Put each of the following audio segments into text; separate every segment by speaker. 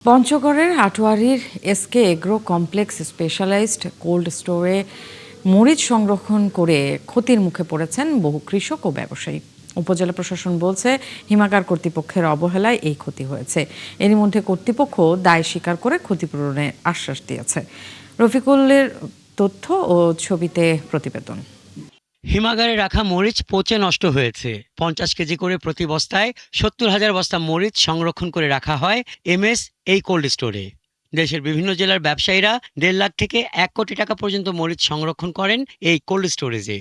Speaker 1: পঞ্চগড়ের আটোয়ারীর SK agro complex specialised cold স্টোরে মরিচ সংরক্ষণ করে ক্ষতির মুখে পড়েছেন বহু কৃষক ও ব্যবসায়ী। উপজেলা প্রশাসন বলছে হিমাগার কর্তৃপক্ষের অবহেলায় এই ক্ষতি হয়েছে। এরই মধ্যে কর্তৃপক্ষ দায় স্বীকার করে ক্ষতিপূরণের আশ্বাস দিয়েছে। রফিকুলের তথ্য ও ছবিতে প্রতিবেদন।
Speaker 2: হিমাগারে রাখা মরিচ পচে নষ্ট হয়েছে। 50 কেজি করে প্রতি বস্তায় 70,000 বস্তা মরিচ সংরক্ষণ করে রাখা হয় এমএস এই কোল্ড স্টোরে। দেশের বিভিন্ন জেলার ব্যবসায়ীরা 1.5 লাখ থেকে 1 কোটি টাকা পর্যন্ত মরিচ সংরক্ষণ করেন এই কোল্ড স্টোরেজে।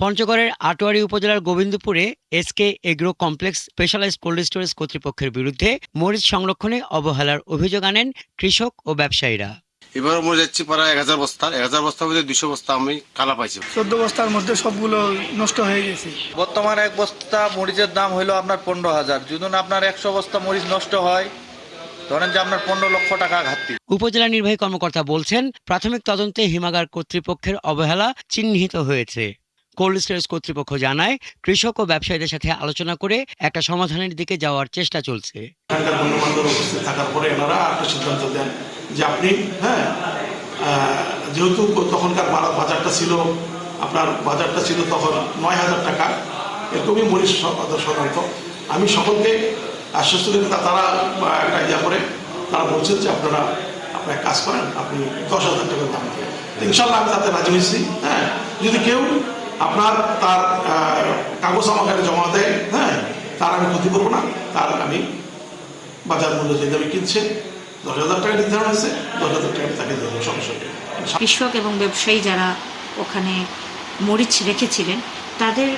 Speaker 2: পঞ্চগড়ের আটোয়ারী উপজেলার গোবিন্দপুরে SK agro complex specialised cold storage কর্তৃপক্ষের বিরুদ্ধে মরিচ সংরক্ষণে অবহেলার অভিযোগ আনেন কৃষক ও ব্যবসায়ীরা।
Speaker 3: এবার মরে যাচ্ছি প্রায় 1000 বস্তা, 1000 বস্তার মধ্যে 200 বস্তা আমি কালা পাইছি।
Speaker 4: 14 বস্তার মধ্যে সবগুলো নষ্ট হয়ে গেছে।
Speaker 5: বর্তমানে এক বস্তা মরিচের দাম হলো আপনার 15,000। যদি আপনার 100 বস্তা মরিচ নষ্ট হয়, ধরেন যে আপনার 15 লক্ষ টাকা ঘাটতি।
Speaker 2: উপজেলা নির্বাহী কর্মকর্তা বলছেন, প্রাথমিক তদন্তে হিমাগার কর্তৃপক্ষের অবহেলা চিহ্নিত হয়েছে। কোল্ড স্টোরেজ কর্তৃপক্ষ জানায়, কৃষক ও ব্যবসায়ীদের সাথে আলোচনা করে একটা সমাধানের দিকে যাওয়ার চেষ্টা চলছে।
Speaker 6: থাকার পরে এনারা একটা সিদ্ধান্ত দেন যে আপনি যেহেতু তখনকার বাজারটা ছিল তখন 9,000 টাকা, এরকমই মরিচ সাধারণত। আমি সকলকে আশ্বস্ত দিন, তারা একটা ইয়া করে তারা বলছেন যে আপনারা কাজ করেন, আপনি 10,000 টাকার দাম দিয়ে। ইনশাল্লাহ আমি তাতে রাজি হয়েছি। যদি কেউ আপনার তার কাগজ আমাকে জমা দেয়, তার আমি ক্ষতি করবো না, তার আমি বাজার মূল্য যে দামে কিনছে 10,000 টাকা নির্ধারণ হয়েছে, 10,000 টাকা তাকে দেবো সমস্যা।
Speaker 7: কৃষক এবং ব্যবসায়ী যারা ওখানে মরিচ রেখেছিলেন তাদের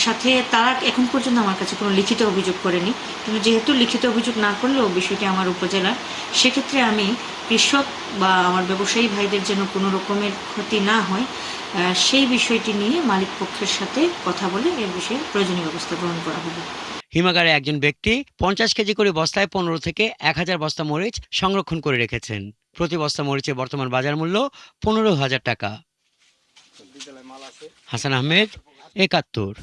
Speaker 7: সাথে তারা এখন পর্যন্ত আমার কাছে কোনো লিখিত অভিযোগ করেনি, কিন্তু যেহেতু লিখিত অভিযোগ না করলেও বিষয়টি আমার উপজেলার, সেক্ষেত্রে আমি কৃষক বা আমার ব্যবসায়ী ভাইদের যেন কোনো রকমের ক্ষতি না হয় সেই বিষয়টি নিয়ে মালিক পক্ষের সাথে কথা বলে এর বিষয়ে প্রয়োজনীয় ব্যবস্থা গ্রহণ করা হবে।
Speaker 2: হিমাগারে একজন ব্যক্তি 50 কেজি করে বস্তায় 15 থেকে 1000 বস্তা মরিচ সংরক্ষণ করে রেখেছেন। প্রতি বস্তা মরিচের বর্তমান বাজার মূল্য 15,000 টাকা। হাসান আহমেদ, 71।